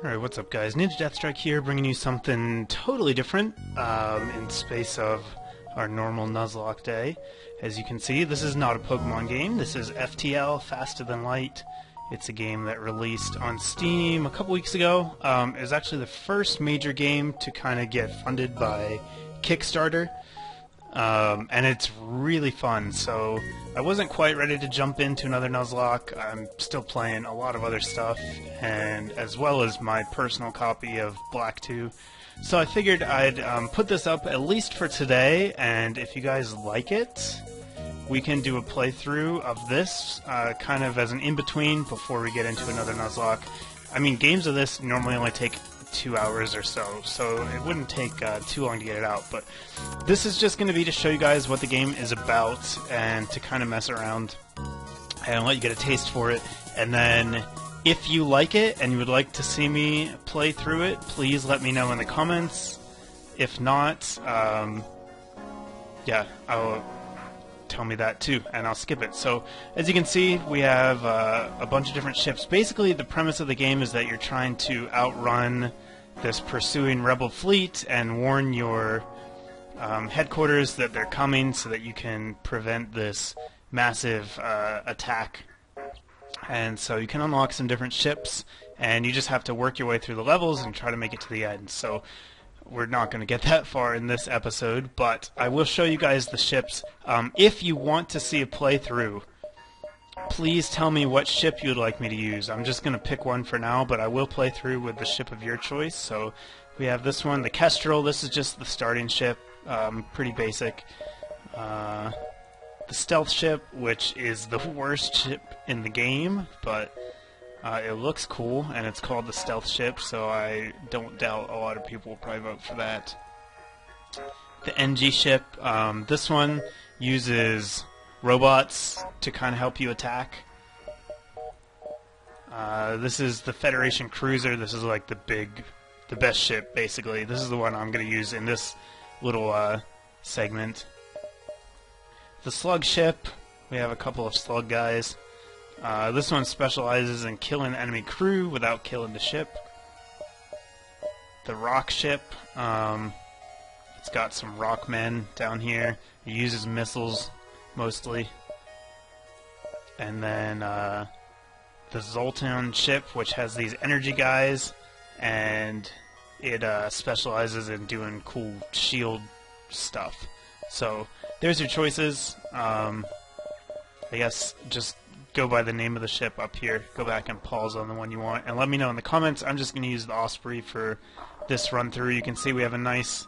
Alright, what's up guys? NinjaDeathStrike here, bringing you something totally different in space of our normal Nuzlocke day. As you can see, this is not a Pokemon game. This is FTL, Faster Than Light. It's a game that released on Steam a couple weeks ago. It was actually the first major game to kind of get funded by Kickstarter. And it's really fun, so I wasn't quite ready to jump into another Nuzlocke. I'm still playing a lot of other stuff, and as well as my personal copy of Black 2. So I figured I'd put this up at least for today, and if you guys like it, we can do a playthrough of this, kind of as an in-between before we get into another Nuzlocke. I mean, games of this normally only take 2 hours or so it wouldn't take too long to get it out, but this is just going to be to show you guys what the game is about and to kind of mess around and let you get a taste for it. And then if you like it and you would like to see me play through it, please let me know in the comments. If not, yeah, tell me that too, and I'll skip it. So, as you can see, we have a bunch of different ships. Basically, the premise of the game is that you're trying to outrun this pursuing rebel fleet and warn your headquarters that they're coming so that you can prevent this massive attack. And so you can unlock some different ships, and you just have to work your way through the levels and try to make it to the end. So we're not going to get that far in this episode, but I will show you guys the ships. If you want to see a playthrough, please tell me what ship you'd like me to use. I'm just going to pick one for now, but I will play through with the ship of your choice. So we have this one, the Kestrel. This is just the starting ship, pretty basic. The stealth ship, which is the worst ship in the game, but it looks cool, and it's called the stealth ship, so I don't doubt a lot of people will probably vote for that. The NG ship, this one uses robots to kind of help you attack. This is the Federation cruiser. This is like the best ship, basically. This is the one I'm going to use in this little segment. The slug ship, we have a couple of slug guys. This one specializes in killing enemy crew without killing the ship. The rock ship, it's got some rock men down here. It uses missiles, mostly. And then the Zoltan ship, which has these energy guys, and it specializes in doing cool shield stuff. So, there's your choices. I guess just go by the name of the ship up here. Go back and pause on the one you want, and let me know in the comments. I'm just going to use the Osprey for this run through. You can see we have a nice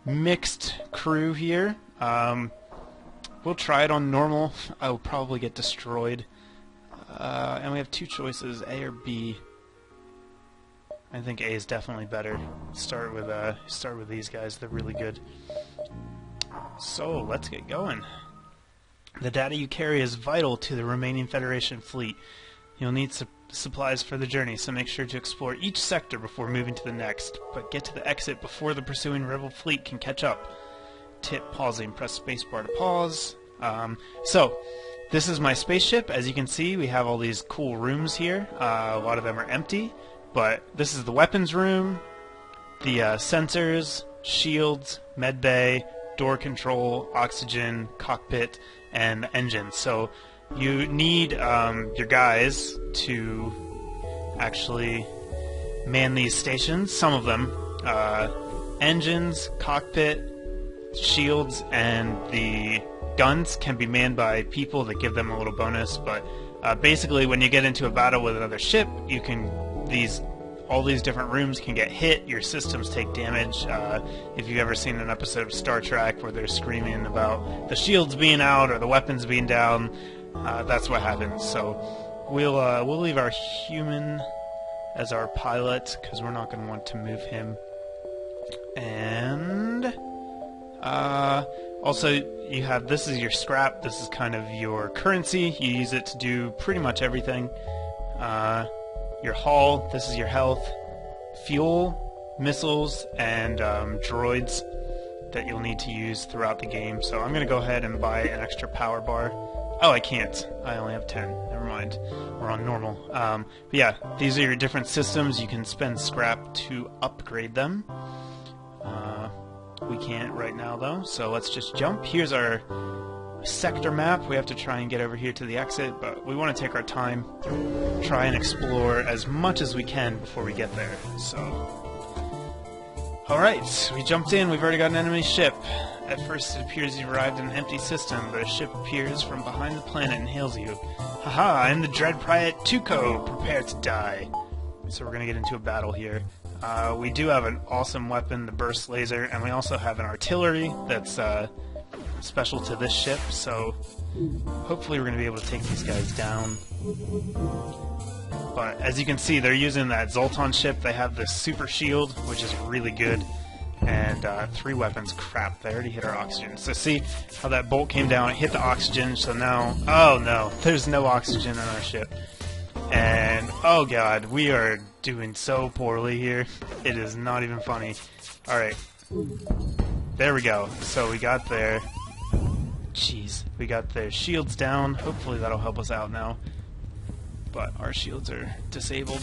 mixed crew here. We'll try it on normal. I will probably get destroyed. And we have two choices, A or B. I think A is definitely better. Start with these guys. They're really good. So let's get going. The data you carry is vital to the remaining Federation fleet. You'll need supplies for the journey, so make sure to explore each sector before moving to the next, but get to the exit before the pursuing rebel fleet can catch up. Tip pausing. Press spacebar to pause. So, this is my spaceship. As you can see, we have all these cool rooms here. A lot of them are empty, but this is the weapons room, the sensors, shields, med bay, door control, oxygen, cockpit, and the engine. So you need your guys to actually man these stations. Some of them, engines, cockpit, shields, and the guns can be manned by people that give them a little bonus. But basically, when you get into a battle with another ship, you can all these different rooms can get hit, your systems take damage. If you've ever seen an episode of Star Trek where they're screaming about the shields being out or the weapons being down, that's what happens. So we'll leave our human as our pilot, because we're not going to want to move him. And also you have, this is your scrap, this is kind of your currency. You use it to do pretty much everything. Your hull, this is your health, fuel, missiles, and droids that you'll need to use throughout the game. So I'm going to go ahead and buy an extra power bar Oh, I can't. I only have 10. Never mind. We're on normal. But yeah, these are your different systems. You can spend scrap to upgrade them. We can't right now, though, so let's just jump. Here's our sector map. We have to try and get over here to the exit, but we want to take our time, try and explore as much as we can before we get there. So, alright, we jumped in. We've already got an enemy ship. At first it appears you've arrived in an empty system, but a ship appears from behind the planet and hails you. Haha, I'm the Dread Pirate Tuco. Prepare to die. So we're going to get into a battle here. We do have an awesome weapon, the burst laser, and we also have an artillery that's special to this ship, so hopefully we're going to be able to take these guys down. But as you can see, they're using that Zoltan ship. They have this super shield, which is really good, and 3 weapons. Crap, they already hit our oxygen. So see how that bolt came down, it hit the oxygen, so now, oh no, there's no oxygen on our ship. And, oh god, we are doing so poorly here. It is not even funny. Alright. There we go. So we got their... Jeez. We got their shields down. Hopefully that'll help us out now. But our shields are disabled.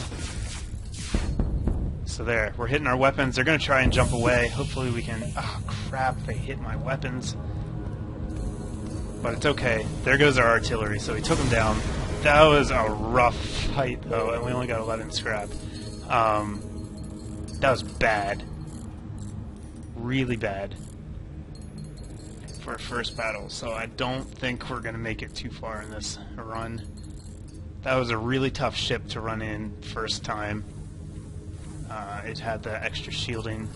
So there. We're hitting our weapons. They're going to try and jump away. Hopefully we can... Oh, crap. They hit my weapons. But it's okay. There goes our artillery. So we took them down. That was a rough fight, though, and we only got 11 scrap. That was bad. Really bad for a first battle, so I don't think we're going to make it too far in this run. That was a really tough ship to run in first time. It had the extra shielding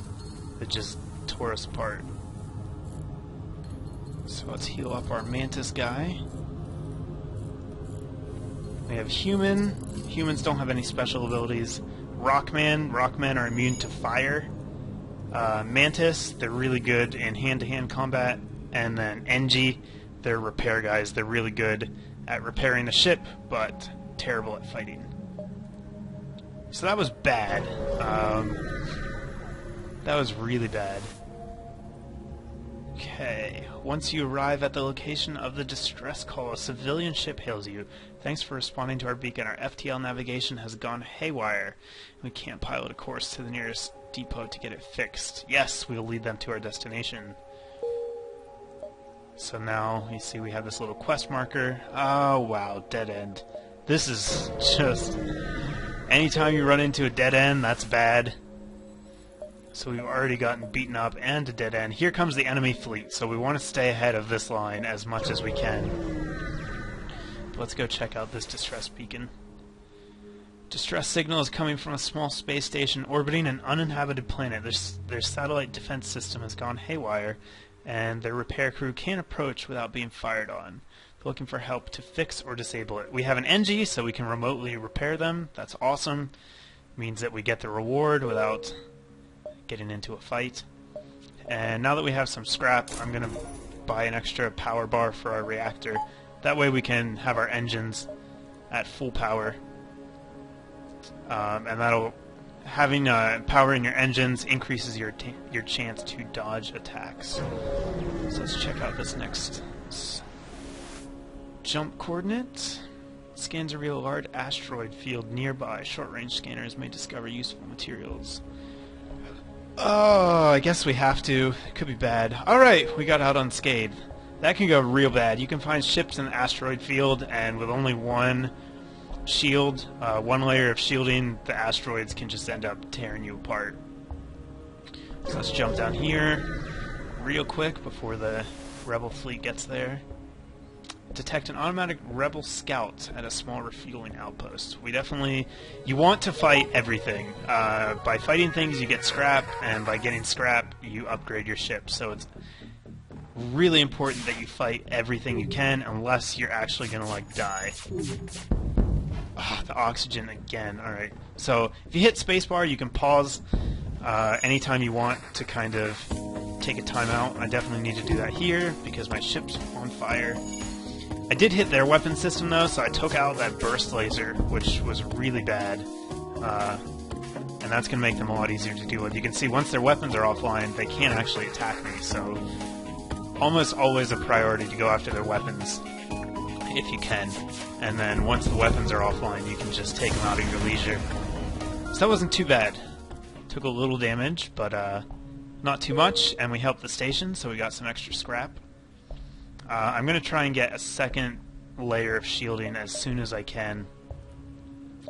that just tore us apart. So let's heal up our Mantis guy. We have Human. Humans don't have any special abilities. Rockman. Rockmen are immune to fire. Mantis, they're really good in hand-to-hand combat. And then NG, they're repair guys. They're really good at repairing the ship, but terrible at fighting. So that was bad. That was really bad. Okay, once you arrive at the location of the distress call, a civilian ship hails you. Thanks for responding to our beacon. Our FTL navigation has gone haywire. We can't pilot a course to the nearest depot to get it fixed. Yes, we'll lead them to our destination. So now, you see we have this little quest marker. Oh, wow, dead end. This is just... Anytime you run into a dead end, that's bad. So we've already gotten beaten up and a dead end. Here comes the enemy fleet, so we want to stay ahead of this line as much as we can. Let's go check out this distress beacon. Distress signal is coming from a small space station orbiting an uninhabited planet. Their satellite defense system has gone haywire, and their repair crew can't approach without being fired on. They're looking for help to fix or disable it. We have an NG, so we can remotely repair them. That's awesome. Means that we get the reward without getting into a fight. And now that we have some scrap, I'm going to buy an extra power bar for our reactor. That way we can have our engines at full power. And that'll... Having power in your engines increases your chance to dodge attacks. So let's check out this next jump coordinate. Scans reveal a large asteroid field nearby. Short-range scanners may discover useful materials. Oh, I guess we have to. It could be bad. Alright, we got out unscathed. That can go real bad. You can find ships in the asteroid field, and with only one shield, one layer of shielding, the asteroids can just end up tearing you apart. So let's jump down here real quick before the rebel fleet gets there. Detect an automatic rebel scout at a small refueling outpost. You want to fight everything. By fighting things you get scrap, and by getting scrap you upgrade your ship. So it's really important that you fight everything you can, unless you're actually gonna like die. The oxygen again. Alright, so if you hit spacebar you can pause anytime you want to kind of take a timeout. I definitely need to do that here because my ship's on fire. I did hit their weapon system though, so I took out that burst laser, which was really bad. And that's going to make them a lot easier to deal with. You can see once their weapons are offline, they can't actually attack me, so almost always a priority to go after their weapons if you can. And then once the weapons are offline, you can just take them out at your leisure. So that wasn't too bad. Took a little damage, but not too much, and we helped the station, so we got some extra scrap. I'm going to try and get a second layer of shielding as soon as I can.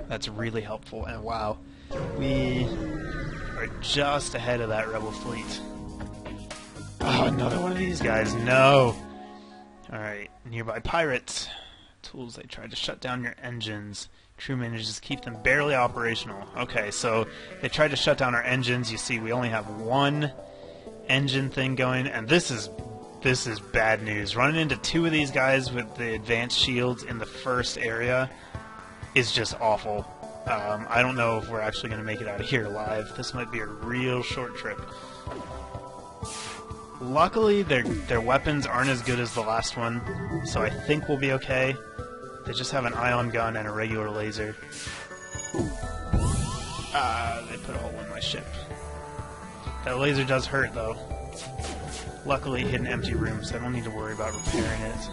That's really helpful, and wow, we are just ahead of that rebel fleet. Oh, another one of these guys, no! Alright, nearby pirates. Tools, they tried to shut down your engines. Crew manages to keep them barely operational. Okay, so they tried to shut down our engines. You see, we only have one engine thing going, and this is bad news. Running into two of these guys with the advanced shields in the first area is just awful. I don't know if we're actually going to make it out of here alive. This might be a real short trip. Luckily, their weapons aren't as good as the last one, so I think we'll be okay. They just have an ion gun and a regular laser. They put a hole in my ship. That laser does hurt, though. Luckily, it hit an empty room, so I don't need to worry about repairing it.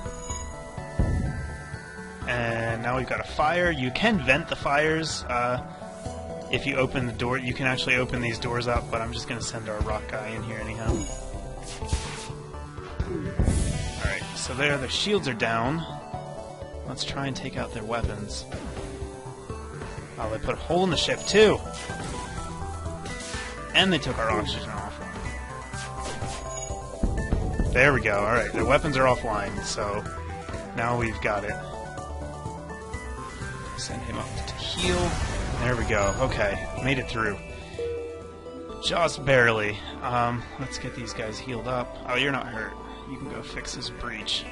And now we've got a fire. You can vent the fires if you open the door. You can actually open these doors up, but I'm just going to send our rock guy in here anyhow. Alright, so there, their shields are down. Let's try and take out their weapons. Oh, they put a hole in the ship, too! And they took our oxygen offline. There we go, alright, their weapons are offline, so now we've got it. Send him up to heal. There we go, okay, made it through. Just barely. Let's get these guys healed up. Oh, you're not hurt. You can go fix this breach.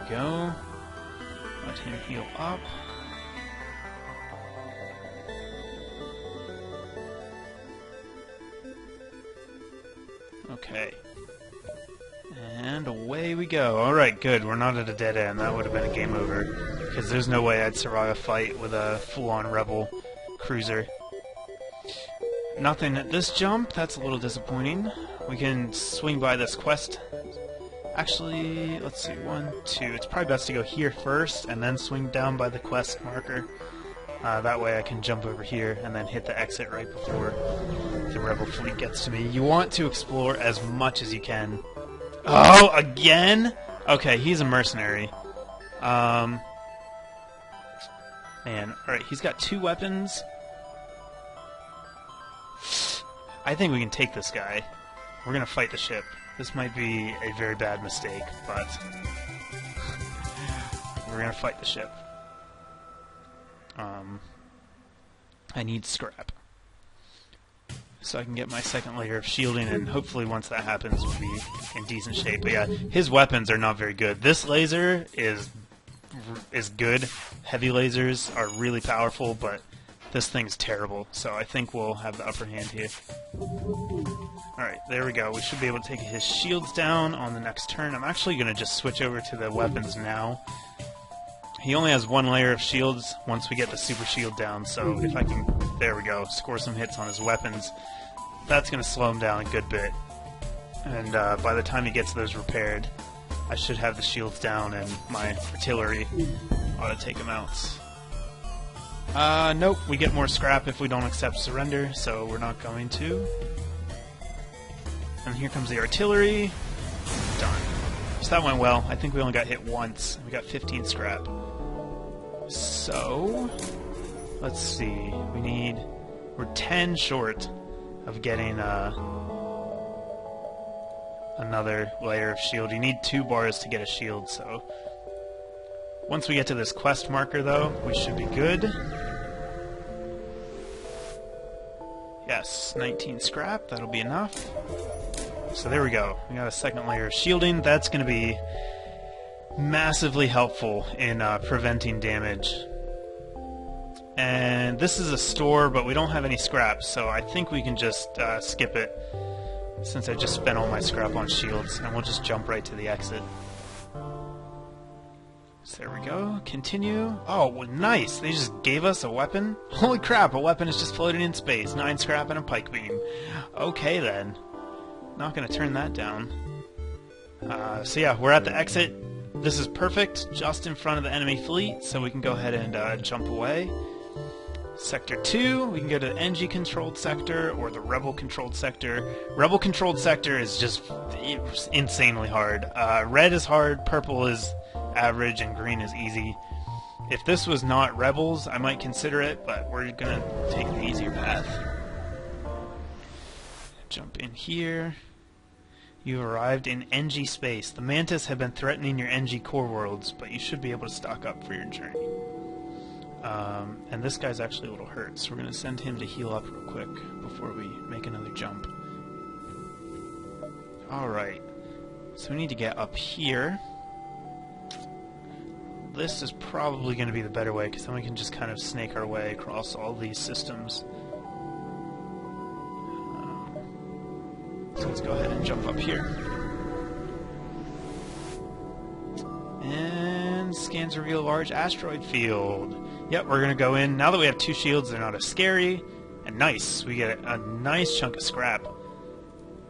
Go. Let him heal up. Okay. And away we go. Alright, good. We're not at a dead end. That would have been a game over. Because there's no way I'd survive a fight with a full-on rebel cruiser. Nothing at this jump. That's a little disappointing. We can swing by this quest. Actually, let's see, 1, 2. It's probably best to go here first and then swing down by the quest marker. That way I can jump over here and then hit the exit right before the rebel fleet gets to me. You want to explore as much as you can. Oh, again? Okay, he's a mercenary. Man, alright, he's got 2 weapons. I think we can take this guy. We're gonna fight the ship. This might be a very bad mistake, but we're gonna fight the ship. I need scrap. So I can get my second layer of shielding, and hopefully once that happens we'll be in decent shape. But yeah, his weapons are not very good. This laser is good. Heavy lasers are really powerful, but this thing's terrible. So I think we'll have the upper hand here. Alright, there we go. We should be able to take his shields down on the next turn. I'm actually going to just switch over to the weapons now. He only has 1 layer of shields once we get the super shield down, so if I can, there we go, score some hits on his weapons, that's going to slow him down a good bit. And by the time he gets those repaired, I should have the shields down and my artillery ought to take him out. Nope, we get more scrap if we don't accept surrender, so we're not going to. And here comes the artillery. Done. So that went well. I think we only got hit once. We got 15 scrap. So, let's see. We're 10 short of getting another layer of shield. You need 2 bars to get a shield, so once we get to this quest marker, though, we should be good. Yes, 19 scrap. That'll be enough. So there we go. We got a second layer of shielding. That's going to be massively helpful in preventing damage. And this is a store, but we don't have any scrap, so I think we can just skip it, since I just spent all my scrap on shields, and we'll just jump right to the exit. So there we go. Continue. Oh, well, nice. They just gave us a weapon. Holy crap, a weapon is just floating in space. 9 scrap and a pike beam. Okay, then. Not going to turn that down. So yeah, we're at the exit. This is perfect, just in front of the enemy fleet, so we can go ahead and jump away. Sector 2, we can go to the NG-controlled sector or the Rebel-controlled sector. Rebel-controlled sector is just insanely hard. Red is hard, purple is average, and green is easy. If this was not Rebels, I might consider it, but we're gonna take the easier path. Jump in here. You've arrived in NG space. The Mantis have been threatening your NG core worlds, but you should be able to stock up for your journey. And this guy's actually a little hurt, so we're going to send him to heal up real quick before we make another jump. Alright, so we need to get up here. This is probably going to be the better way, because then we can just kind of snake our way across all these systems. So let's go ahead and jump up here. And scans reveal a large asteroid field. Yep, we're going to go in. Now that we have 2 shields, they're not as scary. And nice. We get a nice chunk of scrap.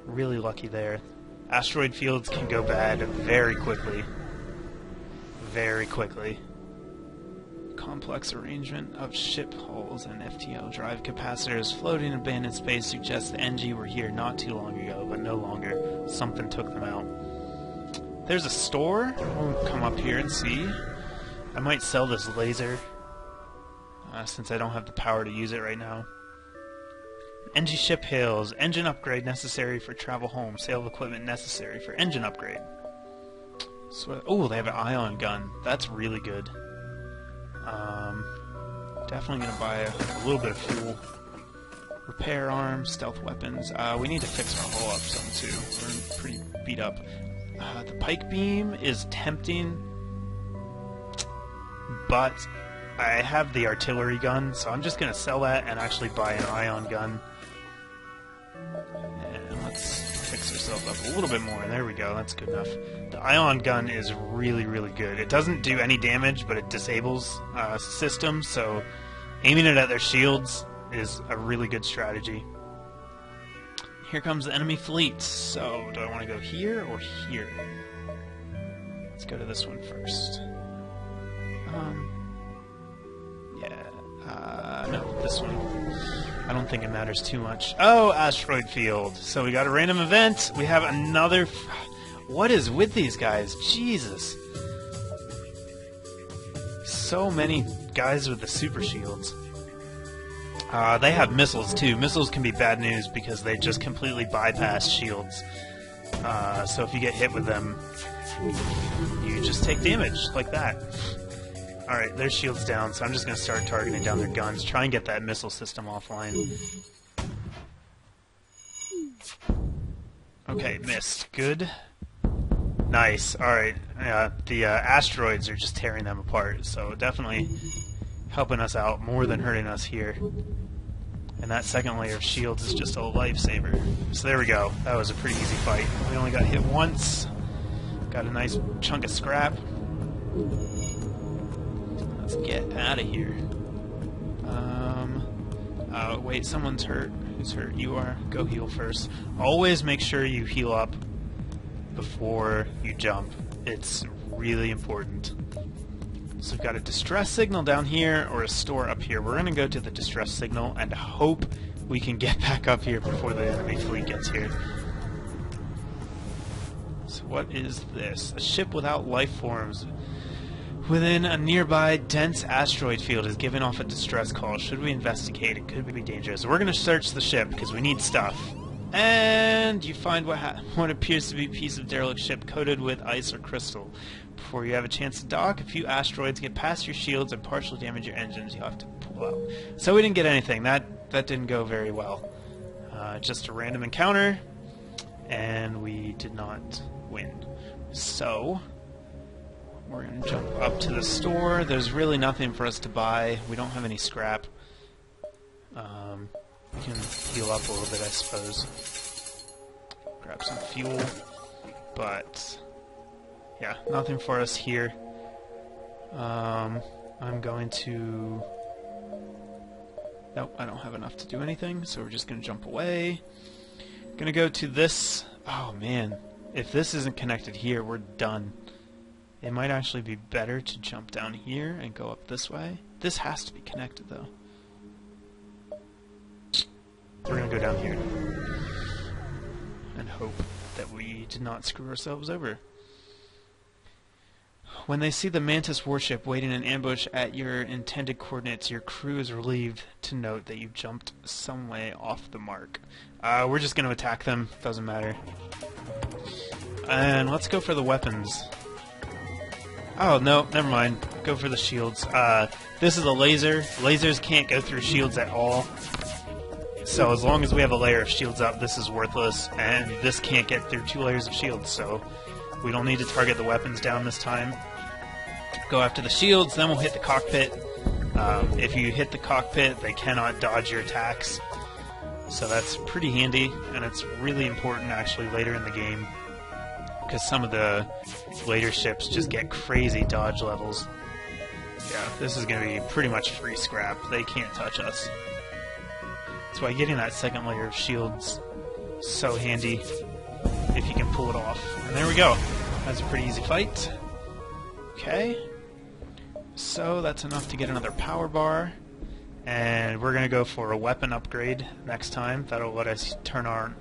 Really lucky there. Asteroid fields can go bad very quickly. Very quickly. Complex arrangement of ship hulls and FTL drive capacitors floating in abandoned space suggests the NG were here not too long ago, but no longer. Something took them out. There's a store. We'll come up here and see. I might sell this laser, since I don't have the power to use it right now. NG ship hails. Engine upgrade necessary for travel home. Sale of equipment necessary for engine upgrade. So, oh, they have an ion gun. That's really good. Definitely going to buy a little bit of fuel. Repair arms, stealth weapons. We need to fix our hull up some too. We're pretty beat up. The pike beam is tempting, but I have the artillery gun, so I'm just going to sell that and actually buy an ion gun. And let's fix ourselves up a little bit more. There we go, that's good enough. The ion gun is really, really good. It doesn't do any damage, but it disables systems, so aiming it at their shields is a really good strategy. Here comes the enemy fleet. So, do I want to go here or here? Let's go to this one first. No, this one. I don't think it matters too much. Oh, asteroid field. So we got a random event. We have another... What is with these guys? Jesus. So many guys with the super shields. They have missiles too. Missiles can be bad news because they just completely bypass shields. So if you get hit with them, you just take damage like that. Alright, their shield's down, so I'm just going to start targeting down their guns, try and get that missile system offline. Okay, missed. Good. Nice. Alright, the asteroids are just tearing them apart, so definitely helping us out more than hurting us here. And that second layer of shields is just a lifesaver. So there we go. That was a pretty easy fight. We only got hit once. Got a nice chunk of scrap. Let's get out of here. Wait, someone's hurt. Who's hurt? You are. Go heal first. Always make sure you heal up before you jump. It's really important. So we've got a distress signal down here, or a store up here. We're going to go to the distress signal and hope we can get back up here before the enemy fleet gets here. So what is this? A ship without life forms within a nearby dense asteroid field is giving off a distress call. Should we investigate? It could be dangerous. We're going to search the ship because we need stuff. And you find what appears to be a piece of derelict ship coated with ice or crystal. Before you have a chance to dock, a few asteroids get past your shields and partially damage your engines. You'll have to pull out. So we didn't get anything. That didn't go very well. Just a random encounter, and we did not win. So we're going to jump up to the store. There's really nothing for us to buy. We don't have any scrap. We can heal up a little bit, I suppose. Grab some fuel. But yeah, nothing for us here. I'm going to... Nope, I don't have enough to do anything, so we're just going to jump away. Gonna go to this... Oh man, if this isn't connected here, we're done. It might actually be better to jump down here and go up this way. This has to be connected, though. We're gonna go down here and hope that we did not screw ourselves over. When they see the Mantis warship waiting in ambush at your intended coordinates, your crew is relieved to note that you jumped some way off the mark. We're just going to attack them. Doesn't matter. And let's go for the weapons. Oh, no, never mind. Go for the shields. This is a laser. Lasers can't go through shields at all. So as long as we have a layer of shields up, this is worthless. And this can't get through 2 layers of shields, so we don't need to target the weapons down this time. Go after the shields, then we'll hit the cockpit. If you hit the cockpit, they cannot dodge your attacks. So that's pretty handy, and it's really important actually later in the game, because some of the later ships just get crazy dodge levels. Yeah, this is going to be pretty much free scrap. They can't touch us. That's why getting that second layer of shields is so handy if you can pull it off. And there we go. That's a pretty easy fight. Okay. So that's enough to get another power bar. And we're going to go for a weapon upgrade next time. That'll let us turn on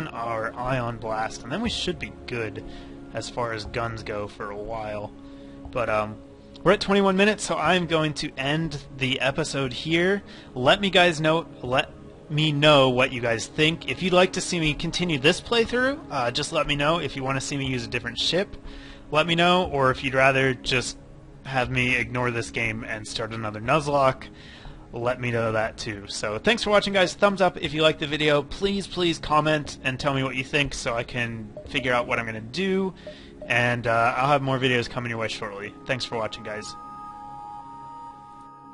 our ion blast, and then we should be good as far as guns go for a while. But we're at 21 minutes, so I'm going to end the episode here. Let me know what you guys think. If you'd like to see me continue this playthrough, just let me know. If you want to see me use a different ship, let me know. Or if you'd rather just have me ignore this game and start another Nuzlocke, let me know that too. So thanks for watching, guys. Thumbs up if you liked the video. Please comment and tell me what you think so I can figure out what I'm going to do. And I'll have more videos coming your way shortly. Thanks for watching, guys.